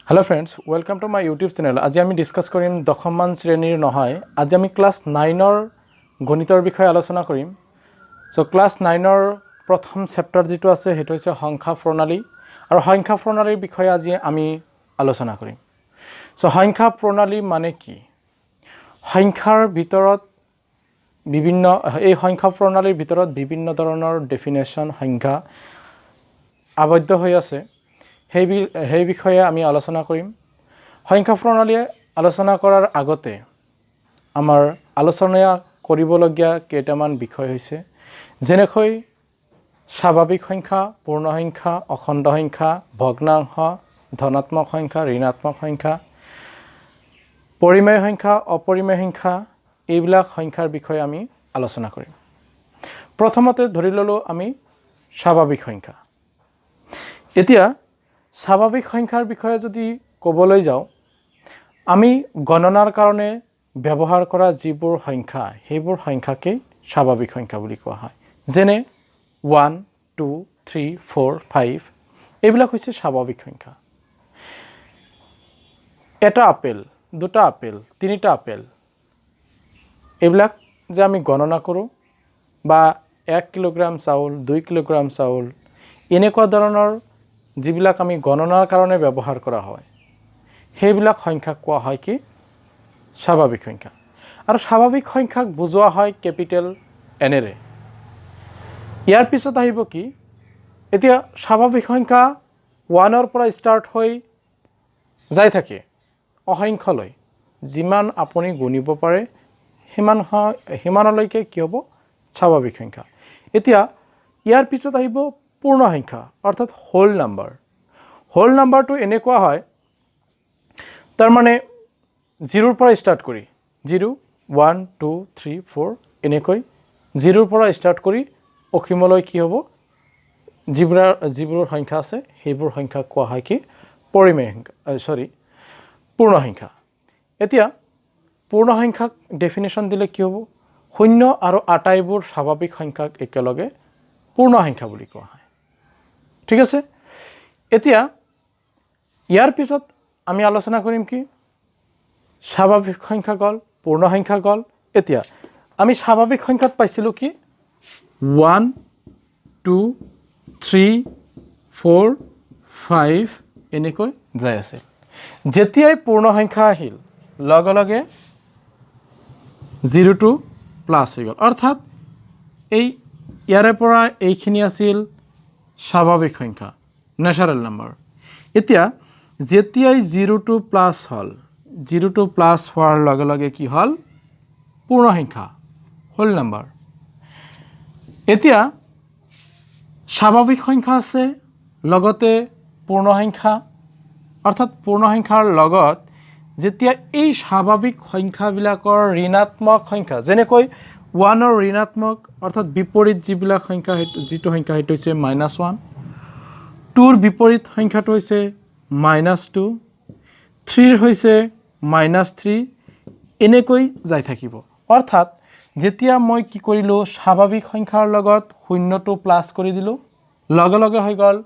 Hello friends, welcome to my YouTube channel. আজি আমি discuss কৰিম দশমমান শ্ৰেণীৰ নহয় আজি আমি ক্লাস 9ৰ গণিতৰ বিষয়ে আলোচনা কৰিম সো ক্লাস 9ৰ প্ৰথম চেপ্টাৰ যেটো আছে হেটো হৈছে সংখ্যা প্ৰণালী আৰু সংখ্যা প্ৰণালীৰ বিষয়ে আজি আমি আলোচনা কৰিম সো সংখ্যা প্ৰণালী মানে কি সংখ্যাৰ ভিতৰত বিভিন্ন এই সংখ্যা প্ৰণালীৰ ভিতৰত বিভিন্ন ধৰণৰ ডেফিনেশন সংখ্যা আবদ্ধ হৈ আছে সেই বিষয়ে আমি আলোচনা কৰিম সংখ্যা প্ৰণালীয়ে আলোচনা কৰাৰ আগতে আমাৰ আলোচনা কৰিবলগীয়া কেইটামান বিষয় হৈছে যেনেকৈ স্বাভাৱিক সংখ্যা পূৰ্ণ সংখ্যা অখণ্ড সংখ্যা ভগ্নাংশ ধনাত্মক সংখ্যা ঋণাত্মক সংখ্যা পৰিমেয় সংখ্যা অপৰিমেয় সংখ্যা এইবিলাক সংখ্যাৰ বিষয়ে আমি আলোচনা কৰিম প্ৰথমতে ধৰি ললো আমি স্বাভাৱিক সংখ্যা এতিয়া স্বাভাৱিক সংখ্যাৰ বিষয়ে যদি ক'বলৈ যাওঁ আমি গণনাৰ কাৰণে ব্যৱহাৰ কৰা যিবোৰ সংখ্যা সেইবোৰ সংখ্যাকে স্বাভাৱিক সংখ্যা বুলি কোৱা হয় যেনে 1 2 3 4 5 এইবিলাক হৈছে স্বাভাৱিক সংখ্যা এটা আপেল দুটা আপেল তিনিটা আপেল এইবিলাক যে আমি গণনা কৰোঁ বা 1 কিলোগ্ৰাম চাউল 2 কিলোগ্ৰাম চাউল এনেকুৱা ধৰণৰ যিবিলাক আমি গণনাৰ কাৰণে ব্যৱহাৰ কৰা হয় সেইবিলাক সংখ্যা কোৱা হয় কি স্বাভাৱিক সংখ্যা আৰু স্বাভাৱিক সংখ্যাক বুজোৱা হয় ক্যাপিটেল N ৰে ইয়াৰ পিছত আহিব কি এতিয়া স্বাভাৱিক সংখ্যা 1 ৰ পৰা ষ্টাৰ্ট হৈ যাই থাকে অসংখ্যলৈ যিমান আপুনি গুণিব পাৰে হিমানলৈকে কি হ'ব স্বাভাৱিক সংখ্যা এতিয়া ইয়াৰ পিছত আহিব পূৰ্ণ সংখ্যা অৰ্থাৎ হোল নাম্বাৰটো এনেকুৱা হয় তাৰ মানে 0 ৰ পৰা ষ্টাৰ্ট কৰি 0 1 2 3 4 এনেকৈ 0 ৰ পৰা ষ্টাৰ্ট কৰি অসীমলৈ কি হ'ব যিবোৰ সংখ্যা আছে সেইবোৰ সংখ্যা কোৱা হয় কি পৰিমেয় সংখ্যা পূৰ্ণ সংখ্যা এতিয়া পূৰ্ণ সংখ্যাক ডেফিনেশন দিলে কি হ'ব শূন্য আৰু আটাইবোৰ স্বাভাৱিক সংখ্যাক একেলগে পূৰ্ণ সংখ্যা বুলি কোৱা হয় ঠিক আছে এতিয়া ইয়াৰ পিছত আমি আলোচনা কৰিম কি স্বাভাৱিক সংখ্যা গল পূৰ্ণ সংখ্যা গল এতিয়া আমি স্বাভাৱিক সংখ্যাত পাইছিলো কি 1 2 3 4 5 এনেকৈ যাই আছে যেতিয়াই পূৰ্ণ সংখ্যা আহিল লগে লগে 0 to প্লাস হৈ গল অৰ্থাৎ এই ইয়াৰে পৰা এইখিনি আছিল স্বাভাৱিক সংখ্যা ন্যাচাৰাল নাম্বাৰ এতিয়া যেতিয়াই 0 to plus hall 0 to plus হোৱাৰ লগে লগে কি হল পূৰ্ণ সংখ্যা হোল নাম্বাৰ এতিয়া স্বাভাৱিক সংখ্যা আছে লগতে পূৰ্ণ সংখ্যা অৰ্থাৎ পূৰ্ণ সংখ্যাৰ লগত যেতিয়া এই স্বাভাৱিক সংখ্যাবিলাকৰ ঋণাত্মক সংখ্যা যেনেকৈ 1 ৰ ঋণাত্মক অৰ্থাৎ বিপৰীত যিবিলাক সংখ্যা যিটো সংখ্যা হেতু হৈছে -1 2 ৰ বিপৰীত সংখ্যাটো হৈছে -2 3 ৰ হৈছে -3 এনেকৈ যাই থাকিব অৰ্থাৎ যেতিয়া মই কি কৰিলো স্বাভাৱিক সংখ্যাৰ লগত শূন্যটো প্লাস কৰি দিলো লগে লগে হৈ গল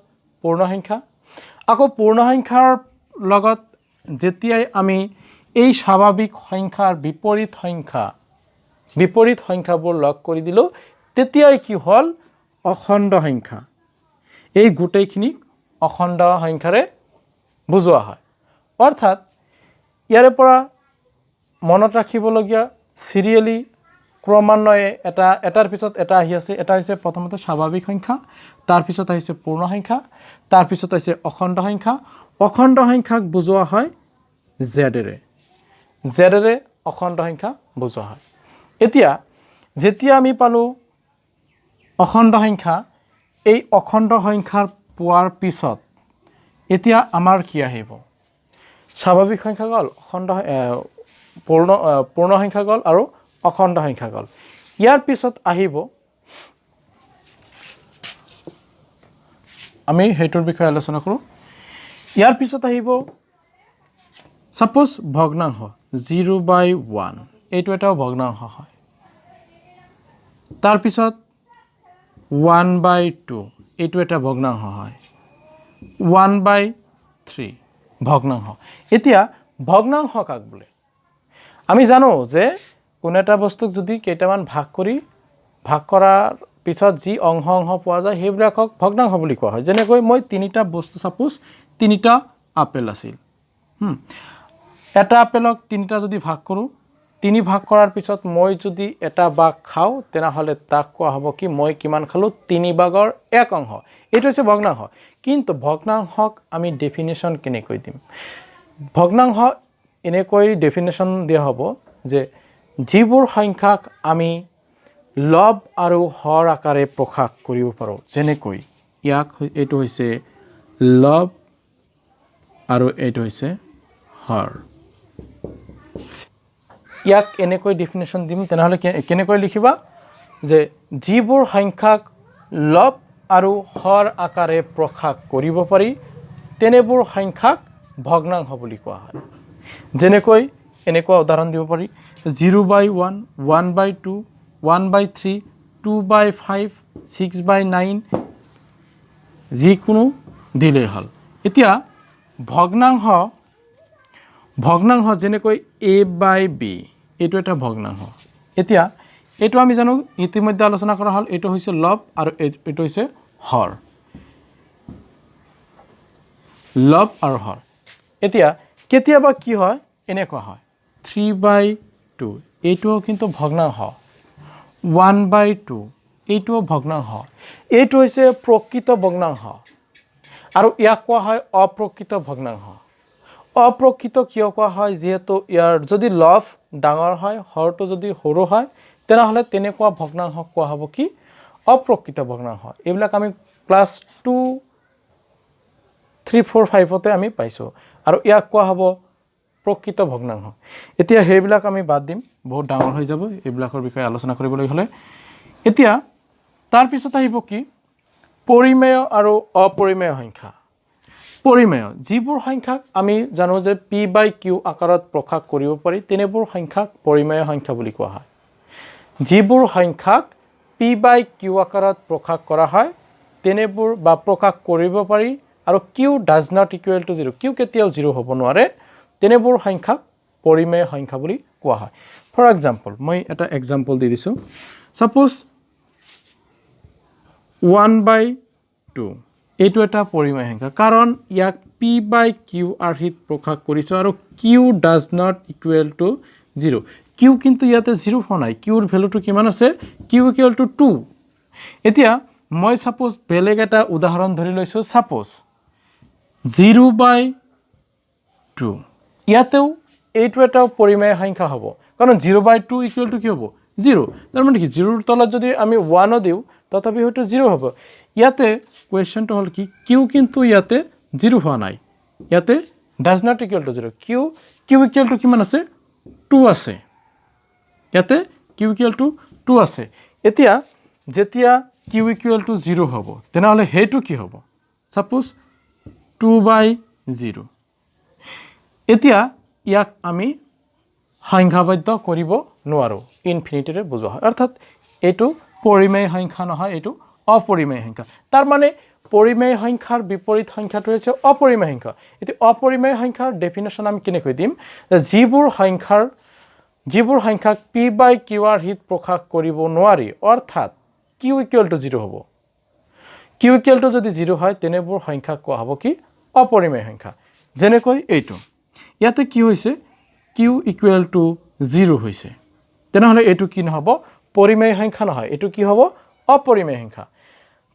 পূৰ্ণ সংখ্যা আকৌ পূৰ্ণ সংখ্যাৰ লগত যেতিয়াই আমি এই স্বাভাৱিক সংখ্যাৰ বিপৰীত সংখ্যাবোৰ লগ কৰি দিলো তেতিয়াই কি হল অখণ্ড সংখ্যা এই গোটেইখিনিক অখণ্ড সংখ্যাৰে বুজোৱা হয় অৰ্থাৎ ইয়াৰে পৰা মনত ৰাখিবলগীয়া সিৰিয়েলি ক্ৰমান্বয়ে এটাৰ পিছত এটা আহি আছে এটা হৈছে প্ৰথমতে স্বাভাৱিক সংখ্যা তাৰ পিছত আহিছে পূৰ্ণ সংখ্যা তাৰ পিছত আহিছে অখণ্ড সংখ্যাক বুজোৱা হয় জেডেৰে অখণ্ড সংখ্যা বুজোৱা হয় এতিয়া যেতিয়া আমি পালো অখণ্ড সংখ্যা এই অখণ্ড সংখ্যাৰ পোৱাৰ পিছত এতিয়া আমাৰ কি আহিব স্বাভাৱিক সংখ্যা গল পূৰ্ণ সংখ্যা গল আৰু অখণ্ড সংখ্যা গল ইয়াৰ পিছত আহিব আমি হেতুৰ বিষয়ে আলোচনা কৰো ইয়াৰ পিছত আহিব সাপোজ ভগ্নাংশ 0/1 এইটো এটা ভগ্নাংশ হয় তাৰ পিছত 1/2 এইটো এটা ভগ্নাংশ হয় 1/3 ভগ্নাংশ এতিয়া ভগ্নাংশ কাক বোলে আমি জানো যে কোন এটা বস্তুক যদি কেইটামান ভাগ কৰাৰ পিছত যি অংশ পোৱা যায় সেইবিলাকক ভগ্নাংশ বুলি কোৱা হয় যেনেকৈ মই তিনিটা বস্তু সাপোজ তিনিটা আপেল আছিল এটা আপেলক তিনিটা যদি ভাগ কৰো তিনি ভাগ কৰাৰ পিছত মই যদি এটা ভাগ খাও তেনেহলে তাক কোৱা হ'ব কি মই কিমান খালো তিনি ভাগৰ এক অংশ এটো হৈছে ভগ্নাংশ কিন্তু ভগ্নাংশক আমি ডেফিনিশন কেনেকৈ দিম ভগ্নাংশ এনেকৈ ডেফিনিশন দিয়া হ'ব যে যিবোৰ সংখ্যাক আমি লব আৰু হৰ আকাৰে প্ৰকাশ কৰিব পাৰো যেনেকৈ ইয়াক এটো হৈছে লব আৰু এটো হৈছে হৰ ইয়াক এনেকৈ ডেফিনিশন দিম তেনেহলে কেনেকৈ লিখিবা যে যিবোৰ সংখ্যাক লব আৰু হৰ আকাৰে প্ৰকাশ কৰিব পাৰি তেনেবোৰ সংখ্যাক ভগ্নাংশ বুলি কোৱা হয় যেনেকৈ এনেকুৱা উদাহৰণ দিব পাৰি 0/1 1/2 1/3 2/5 6/9 যিকোনো দিলে হল এতিয়া ভগ্নাংশ যেনেকৈ a/b এটো এটা ভগ্নাংশ এতিয়া এটো আমি জানো ইতিমধ্যে আলোচনা কৰা হল এটো হৈছে লব আৰু এটো হৈছে হৰ লব আৰু হৰ এতিয়া কেতিয়াবা কি হয় এনেকুৱা হয় 3/2 এটো কিন্তু ভগ্নাংশ 1/2 এটো ভগ্নাংশ এটো হৈছে প্ৰকৃত ভগ্নাংশ আৰু ইয়াক কোৱা হয় অপ্ৰকৃত ভগ্নাংশ অপ্ৰকৃত কিয় কোৱা হয় যেহেতু ইয়াৰ যদি লব ডাঙৰ হয় হৰটো যদি সৰু হয় তেনেহলে তেনেকুৱা ভগ্নাংশ কোৱা হ'ব কি অপ্ৰকৃত ভগ্নাংশ এইবিলাক আমি ক্লাস 2 3 4 5 তে আমি পাইছো আৰু ইয়াক কোৱা হ'ব প্ৰকৃত ভগ্নাংশ এতিয়া হেইবিলাক আমি বাদ দিম বহুত ডাঙৰ হৈ যাব এইবিলাকৰ বিষয়ে আলোচনা কৰিবলৈ হলে এতিয়া তাৰ পিছত আহিব কি পৰিমেয় আৰু অপৰিমেয় সংখ্যা পৰিমেয় যিবোৰ সংখ্যাক আমি জানো যে p/q আকাৰত প্ৰকাশ কৰিব পাৰি তেনেবোৰ সংখ্যাক পৰিমেয় সংখ্যা বুলি কোৱা হয় যিবোৰ সংখ্যাক p/q আকাৰত প্ৰকাশ কৰা হয় তেনেবোৰ বা প্ৰকাশ কৰিব পাৰি আৰু q does not equal to 0 q কেতিয়াও 0 হ'ব নোৱাৰে তেনেবোৰ সংখ্যাক পৰিমেয় সংখ্যা বুলি কোৱা হয় ফৰ এক্সাম্পল মই এটা এক্সাম্পল দি দিছো সাপোজ 1/2 এটো এটা পৰিমেয় সংখ্যা কাৰণ ইয়াক p/q আৰ্হিত প্ৰকাশ কৰিছো আৰু q does not equal to 0 q কিন্তু ইয়াতে 0 হোৱা নাই q ৰ ভ্যালুটো কিমান আছে q equal to 2 এতিয়া মই সাপোজ বেলেগ এটা উদাহৰণ ধৰি লৈছো সাপোজ 0/2 ইয়াতেও এইটো এটা পৰিমেয় সংখ্যা হ'ব কাৰণ 0/2 equal to কি হ'ব 0 তাৰ মানে কি 0 ৰ তলত যদি আমি 1 দিও তথাপি হয়তো 0 হ'ব ইয়াতে কোৱেশ্চনটো হল কি q কিন্তু ইয়াতে 0 হোৱা নাই ইয়াতে does not equal to 0 q equal to কিমান আছে 2 আছে ইয়াতে q equal to 2 আছে এতিয়া যেতিয়া q equal to 0 হ'ব তেনেহলে হেতু কি হ'ব সাপোজ 2/0 এতিয়া ইয়াক আমি সংখ্যাবদ্ধ কৰিব নোৱাৰো ইনফিনিটিৰে বুজোৱা হয় অৰ্থাৎ এটো পৰিমেয় সংখ্যা নহয় এটো অপৰিমেয় সংখ্যা তাৰ মানে পৰিমেয় সংখ্যাৰ বিপৰীত সংখ্যাটো হৈছে অপৰিমেয় সংখ্যা এটি অপৰিমেয় সংখ্যাৰ ডেফিনিশন আমি কেনেকৈ দিম যিবোৰ সংখ্যাক p/q আৰ্হিত প্ৰকাশ কৰিব নোৱাৰি অৰ্থাৎ q equal to 0 হ'ব q equal to যদি 0 হয় তেনেবোৰ সংখ্যা কোৱা হ'ব কি অপৰিমেয় সংখ্যা যেনেকৈ এইটো ইয়াতে কি হৈছে q equal to 0 হৈছে তেনেহলে এটো কি নহব পৰিমেয় সংখ্যা নহয় এটো কি হ'ব অপৰিমেয় সংখ্যা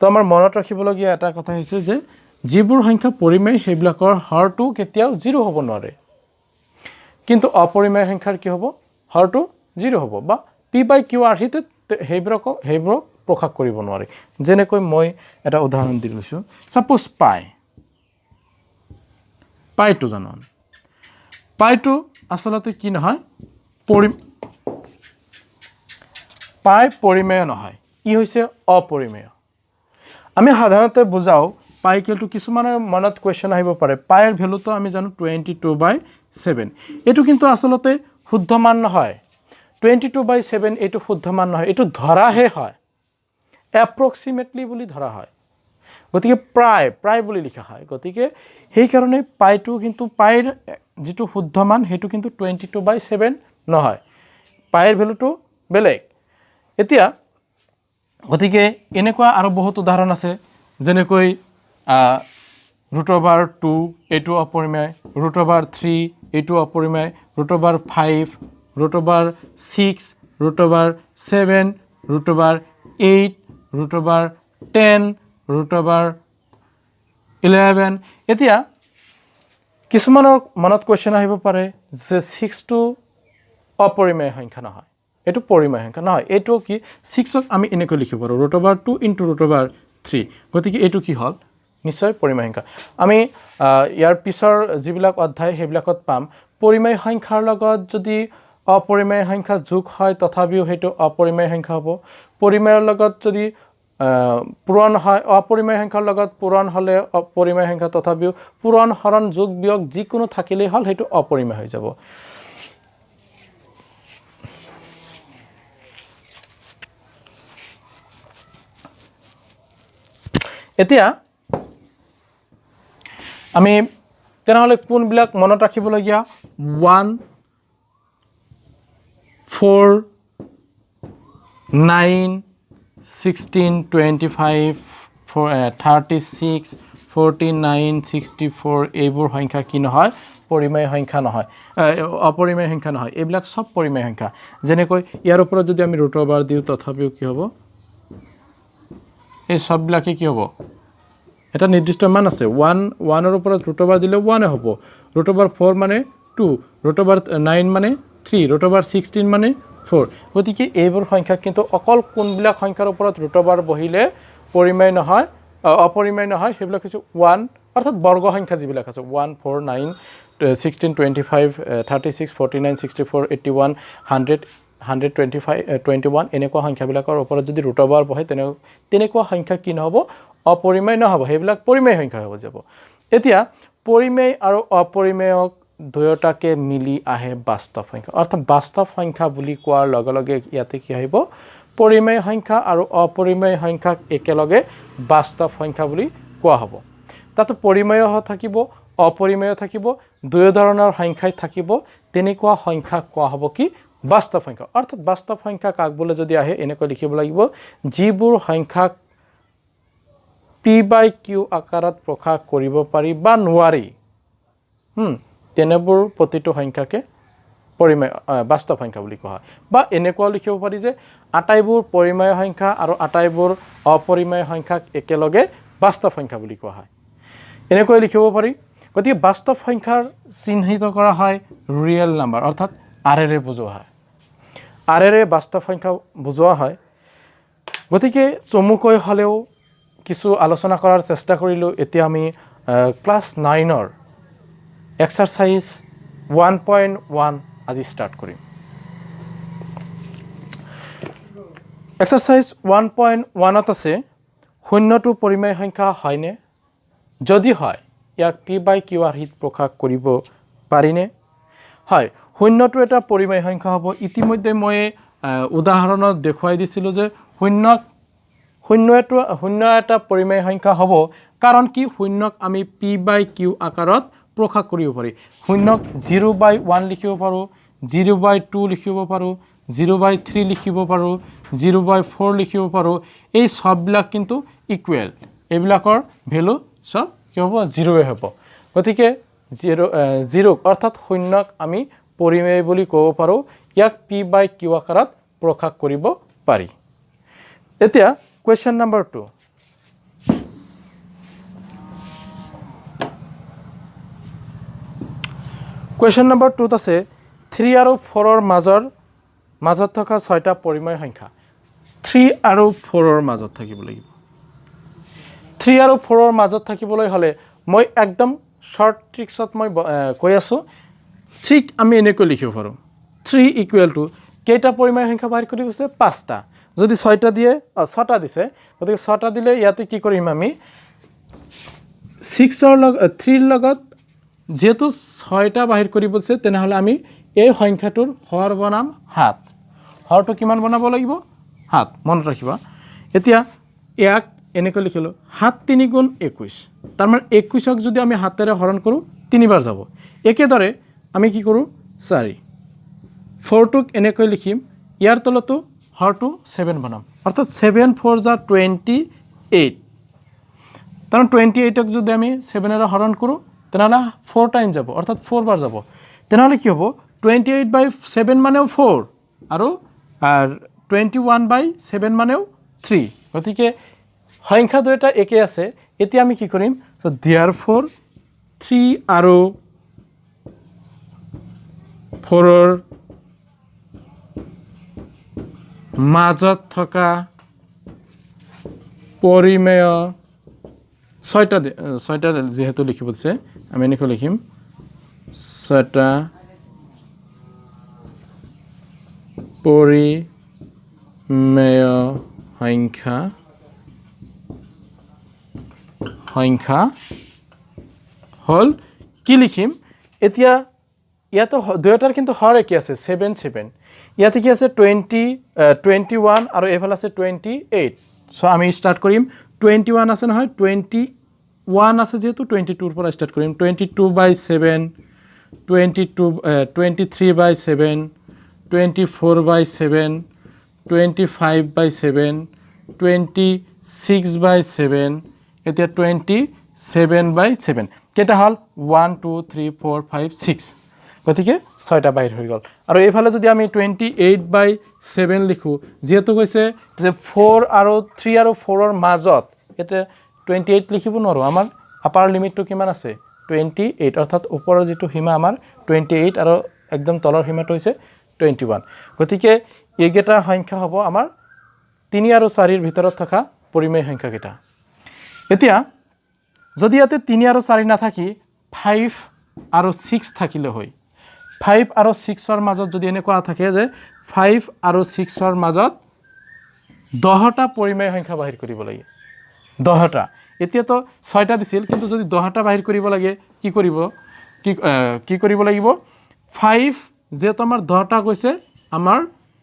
তো আমাৰ মনত ৰাখিবলগীয়া এটা কথা হৈছে যে যিবোৰ সংখ্যা পৰিমেয় হেবিলাকৰ হৰটো কেতিয়াও 0 হ'ব নোৱাৰে কিন্তু অপৰিমেয় সংখ্যাৰ কি হ'ব হৰটো 0 হ'ব বা p/q আৰ্হিতে হেইব্ৰক প্ৰকাশ কৰিব নোৱাৰে যেনেকৈ মই এটা উদাহৰণ দি লৈছো সাপোজ পাইটো জানন পাইটো আসলতে কি নহয় পাই পৰিমেয় নহয় ই হৈছে অপৰিমেয় আমি সাধাৰণতে বুজাও পাই কিলটো কিছুমানৰ মনত কোৱেশ্চন আহিব পাৰে পাইৰ ভ্যালুটো আমি জানো 22/7 এটো কিন্তু আসলতে শুদ্ধ মান নহয় 22/7 এটো শুদ্ধ মান নহয় এটো ধৰাহে হয় এপ্ৰক্সিমেটলি বুলি ধৰা হয় গতিকে প্ৰায় বুলি লিখা হয় গতিকে সেই কাৰণে পাইটো কিন্তু পাইৰ যেটো শুদ্ধ মান হেতু কিন্তু 22/7 নহয় পাইৰ ভ্যালুটো বেলেগ এতিয়া গতিকে এনেকুৱা আৰু বহুত উদাহৰণ আছে যেনেকৈ √2 এটো অপৰিমেয় √3 এটো অপৰিমেয় √5 √6 √7 √8 √10 √11 এতিয়া কিছুমানৰ মনত কোৱেশ্চন আহিব পাৰে যে 6 টো অপৰিমেয় সংখ্যা নহয় এটো পৰিমেয় সংখ্যা নহয় এটো কি 6 ক আমি এনেকৈ লিখিব পাৰো √2 * √3 গতিকে এটো কি হল নিশ্চয় পৰিমেয় সংখ্যা আমি ইয়াৰ পিছৰ যিবিলাক অধ্যায় হেবিলাকত পাম পৰিমেয় সংখ্যাৰ লগত যদি অপৰিমেয় সংখ্যা যোগ হয় তথাপিও হেতু অপৰিমেয় সংখ্যা হ'ব পৰিমেয়ৰ লগত যদি পূৰণ হয় অপৰিমেয় সংখ্যাৰ লগত পূৰণ হলে অপৰিমেয় সংখ্যা তথাপিও পূৰণ হৰণ যোগ বিয়োগ যিকোনো থাকিলেই হল হেতু অপৰিমেয় হৈ যাব এতিয়া আমি তেনেহলে কোনবিলাক মনত ৰাখিবলগীয়া 1 4 9 16 25 36 49 64 এইবোৰ সংখ্যা কি নহয় পৰিমেয় সংখ্যা নহয় অপৰিমেয় সংখ্যা নহয় এইবিলাক সব পৰিমেয় সংখ্যা যেনেকৈ ইয়াৰ ওপৰত যদি আমি √2 দিও তথাপিও কি হ'ব এই সববিলাকে কি হ'ব এটা নিৰ্দিষ্ট মান আছে 1 ৰ ওপৰত √2 দিলে 1 এ হ'ব √4 মানে 2 √9 মানে 3 √16 মানে 4 গতিকে এইবোৰ সংখ্যা কিন্তু অকল কোনবিলাক সংখ্যাৰ ওপৰত √2 বহিলে পৰিমেয় নহয় অপৰিমেয় নহয় হেবিলাক কিছু 1 অৰ্থাৎ বৰ্গ সংখ্যা যিবিলাক আছে 1 4 9 16 25 36 49 64 81 100 125 21 এনেকুৱা সংখ্যাবিলাকৰ ওপৰত যদি √2 বহে তেনেকুৱা সংখ্যা কি নহব অপৰিমেয় নহব হেবিলাক পৰিমেয় সংখ্যা হ'ব যাব এতিয়া পৰিমেয় আৰু অপৰিমেয়ক দুয়োটাকে মিলি আহে বাস্তৱ সংখ্যা অৰ্থাৎ বাস্তৱ সংখ্যা বুলি কোৱাৰ লগে লগে ইয়াতে কি আহিব পৰিমেয় সংখ্যা আৰু অপৰিমেয় সংখ্যাক একেলগে বাস্তৱ সংখ্যা বুলি কোৱা হ'ব তাতে পৰিমেয় থাকিব অপৰিমেয় থাকিব দুই ধৰণৰ সংখ্যাই থাকিব তেনেকুৱা সংখ্যা কোৱা হ'ব কি বাস্তৱ সংখ্যা অৰ্থাৎ বাস্তৱ সংখ্যা কাক বোলে যদি আহে এনেকৈ লিখিব লাগিব যিবোৰ সংখ্যাক p/q আকাৰত প্ৰকাশ কৰিব পাৰি বা নোৱাৰি তেনেবোৰ প্ৰতিটো সংখ্যাকে পৰিমেয় বাস্তৱ সংখ্যা বুলি কোৱা হয় বা এনেকুৱা লিখিব পাৰি যে আটাইবোৰ পৰিমেয় সংখ্যা আৰু আটাইবোৰ অপৰিমেয় সংখ্যাক একেলগে বাস্তৱ সংখ্যা বুলি কোৱা হয় এনেকৈ লিখিব পাৰি গতিকে বাস্তৱ সংখ্যাৰ চিহ্নিত কৰা হয় ৰিয়েল নাম্বাৰ অৰ্থাৎ r ৰে বুজোৱা হয় r ৰে বাস্তৱ সংখ্যা বুজোৱা হয় গতিকে চমুকৈ হলেও কিছু আলোচনা কৰাৰ চেষ্টা কৰিলো এতিয়া আমি ক্লাস 9 ৰ এক্সাৰসাইজ 1.1 আজি স্টাৰ্ট কৰিম এক্সাৰসাইজ 1.1 ত আছে শূন্যটো পৰিমেয় সংখ্যা হয়নে যদি হয় ইয়াক p/q আৰ্হিত প্ৰকাশ কৰিব পাৰিনে হয় শূন্যটো এটা পৰিমেয় সংখ্যা হ'ব ইতিমধ্যে মই উদাহৰণত দেখুৱাই দিছিলো যে শূন্য এটা পৰিমেয় সংখ্যা হ'ব কাৰণ কি শূন্যক আমি p/q আকাৰত প্ৰকাশ কৰিব পাৰি শূন্যক 0/1 লিখিব পাৰো 0/2 লিখিব পাৰো 0/3 লিখিব পাৰো 0/4 লিখিব পাৰো এই সববিলাক কিন্তু ইকুৱেল এইবিলাকৰ ভ্যালু সব কি হ'ব 0 হ'ব গতিকে 0 অৰ্থাৎ শূন্যক আমি পৰিমেয় বুলি ক'ব পাৰো ইয়াক p/q আকাৰত প্ৰকাশ কৰিব পাৰি এতিয়া question number 2 question number 2 আছে 3 আৰু 4 ৰ মাজত থকা 6টা পৰিমেয় সংখ্যা 3 আৰু 4 ৰ মাজত থাকিব লাগিব 3 আৰু 4 ৰ মাজত থাকিবলৈ হলে মই একদম শৰ্ট ট্ৰিক্সত মই কৈ আছো ঠিক আমি এনেকৈ লিখিব পাৰো 3 ইকুৱেল টু কেইটা পৰিমেয় সংখ্যা বাহিৰ কৰি গৈছে 5টা যদি 6টা দিয়ে 6টা দিছে গতিকে 6টা দিলে ইয়াতে কি কৰিম আমি 6 ৰ লগত 3 ৰ লগত যেহেতু 6টা বাহিৰ কৰিব দিছে তেনেহলে আমি এই সংখ্যাটোৰ হৰ বনাম 7 হৰটো কিমান বনাব লাগিব 7 মনত ৰাখিবা এতিয়া এনেকৈ লিখিলোঁ 7 3 গুণ 21 তাৰ মানে 21ক যদি আমি হাতেৰে হৰণ কৰোঁ 3 বাৰ যাব একেদৰে আমি কি কৰোঁ 4 4টোক এনেকৈ লিখিম ইয়াৰ তলতো হৰটো 7 বনাম অৰ্থাৎ 7 4 যা 28 তাৰ 28ক যদি আমি 7 এৰে হৰণ কৰোঁ তেনেহ'লে 4 টাইম যাব অৰ্থাৎ 4 বাৰ যাব তেনেহ'লে কি হ'ব 28/7 মানেও 4 আৰু 21/7 মানেও 3 গতিকে সংখ্যা দুটা একে আছে এতিয়া আমি কি কৰিম সো therefore 3 আৰু 4 ৰ মাজত থকা পৰিমেয় ছয়টা যেহেতু লিখিব দিছে আমি এনেকৈ লিখিম ছয়টা পৰিমেয় সংখ্যা হল কি লিখিম এতিয়া ইয়াতো দুয়োটাৰ কিন্তু হৰ একে আছে 7 7 ইয়াতে কি আছে 21 আৰু এফালে আছে 28 সো আমি স্টাৰ্ট কৰিম 21 আছে নহয় 21 আছে যেহেতু 22 ৰ পৰা স্টাৰ্ট কৰিম 22/7 23/7 24/7 25/7 26/7 এতিয়া 27/7 কেটা হল 1 2 3 4 5 6 গতিকে 6টা বাহিৰ হৈ গল আৰু এইফালে যদি আমি 28/7 লিখো যেহেতু কৈছে যে 4 আৰু 3 আৰু 4 ৰ মাজত এটা 28 লিখিব নোৱাৰো আমাৰ আপাৰ লিমিটটো কিমান আছে 28 অৰ্থাৎ ওপৰৰ যেটো সীমা আমাৰ 28 আৰু একদম তলৰ সীমাটো হৈছে 21 গতিকে এইকেটা সংখ্যা হ'ব আমাৰ 3 আৰু 4 ৰ ভিতৰত থকা পৰিমেয় সংখ্যা কেটা এতিয়া যদি ইয়াতে 3 আৰু 4 নাথাকি 5 আৰু 6 থাকিলে হয় 5 আৰু 6 ৰ মাজত যদি এনে কৰা থাকে যে 5 আৰু 6 ৰ মাজত 10টা পৰিমেয় সংখ্যা বাহিৰ কৰিব লাগে 10টা এতিয়া তো 6টা দিছিল কিন্তু যদি 10টা বাহিৰ কৰিব লাগে কি কৰিব লাগিব 5 যে তোমাৰ 10টা কৈছে আমাৰ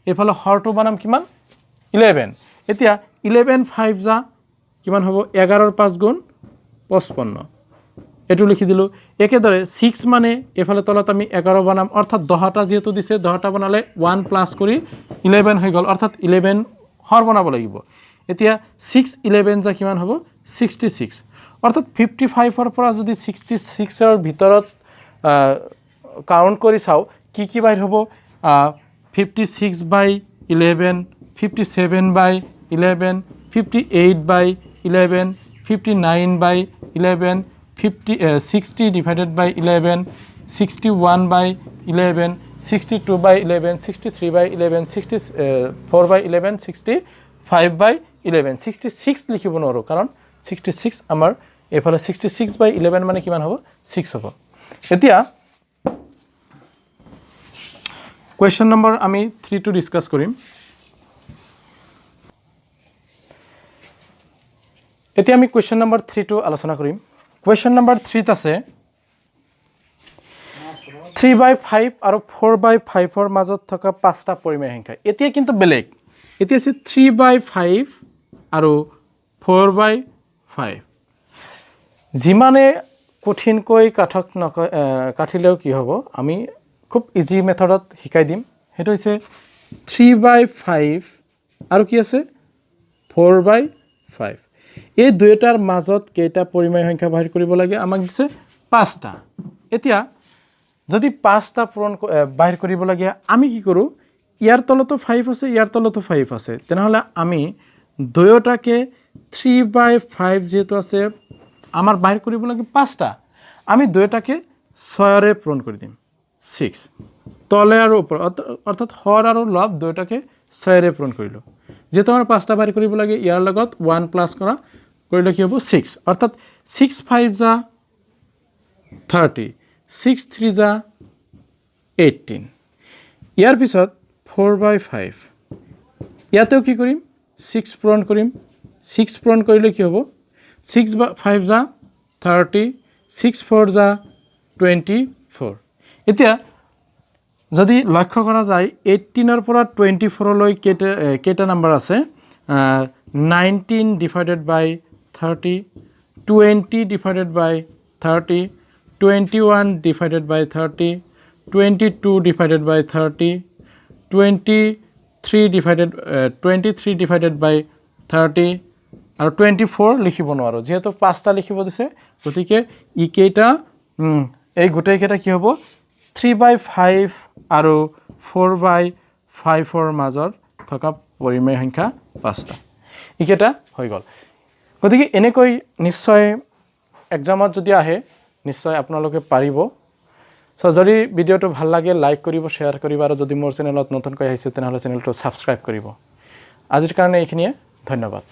এফালে হৰটো বানাম কিমান 11 এতিয়া 11 5 যা কিমান হ'ব 11 ৰ 5 গুণ 55 এটো লিখি দিলো একেদৰে 6 মানে এফালে তলত আমি 11 বানাম অৰ্থাৎ 10টা যেহেতু দিছে 10টা বনালে 1 প্লাস কৰি 11 হৈ গল অৰ্থাৎ 11 হৰ বনাব লাগিব এতিয়া 6 11 যা কিমান হ'ব 66 অৰ্থাৎ 55 ৰ পৰা যদি 66 ৰ ভিতৰত কাউন্ট কৰি চাও কি বাহিৰ হ'ব 56/11 57/11 58/11 59/11 60 divided by 11 61/11 62/11 63/11 64/11 65/11 66 লিখিব নোৱাৰো কাৰণ 66 আমাৰ এফালে 66/11 মানে কিমান হ'ব 6 হ'ব এতিয়া কোয়েশ্চন নম্বৰ আমি 3 টো ডিসকাস কৰিম এতিয়া আমি কোয়েশ্চন নম্বৰ 3 টো আলোচনা কৰিম কোয়েশ্চন নম্বৰ 3 ত আছে 3/5 আৰু 4/5 ৰ মাজত থকা পাঁচটা পৰিমেয় সংখ্যা এতিয়া কিন্তু বেলেগ এতিয়া আছে 3/5 আৰু 4/5 যিমানে কঠিনকৈ কাঠিলেও কি হ'ব আমি খুব ইজি মেথডত শিকাই দিম হেতু হৈছে 3/5 আৰু কি আছে 4/5 এই দুইটাৰ মাজত কেইটা পৰিমেয় সংখ্যা বাহিৰ কৰিব লাগে আমাক দিছে 5টা এতিয়া যদি 5টা বাহিৰ কৰিব লাগে আমি কি কৰো ইয়াৰ তলতো 5 আছে ইয়াৰ তলতো 5 আছে তেনেহলে আমি দুয়োটাকে 3/5 যেটো আছে আমাৰ বাহিৰ কৰিব লাগে 5টা আমি দুয়োটাকে 6 ৰে পূৰণ কৰি দিম 6 তলে আৰু ওপৰ অৰ্থাৎ হৰ আৰু লব দুয়োটাকে 6 ৰে পূৰণ কৰিলো যেটো আমাৰ 5টা বাহিৰ কৰিব লাগে ইয়াৰ লগত 1 প্লাস কৰিলে কি হ'ব 6 অৰ্থাৎ 6/5 যা 30 6/3 যা 18 ইয়াৰ পিছত 4/5 ইয়াতেও কি কৰিম 6 পূৰণ কৰিম 6 পূৰণ কৰিলে কি হ'ব 6/5 যা 30 6/4 যা 24 এতিয়া যদি লক্ষ্য কৰা যায় 18 ৰ পৰা 24 লৈ কেটা নাম্বাৰ আছে 19 divided by 30, 20 divided by 30, 21 divided by 30, 22 divided by 30, 23 divided by 30 আৰু 24 লিখিব নোৱাৰো যেহেতু পাঁচটা লিখিব দিছে গতিকে ই কেইটা এই গোটেই কেইটা কি হ'ব 3/5 আৰু 4/5 ৰ মাজত থকা পৰিমেয় সংখ্যা পাঁচটা ই কেইটা হৈ গ'ল গতিকে এনেকৈ নিশ্চয় এক্সামত যদি আহে নিশ্চয় আপোনালোকে পাৰিব সো যদি ভিডিওটো ভাল লাগে লাইক কৰিব শেয়াৰ কৰিব আৰু যদি মোৰ চেনেলত নতুনকৈ আহিছে তেনেহলে চেনেলটো সাবস্ক্ৰাইব কৰিব আজিৰ কাৰণে এইখিনিয়ে ধন্যবাদ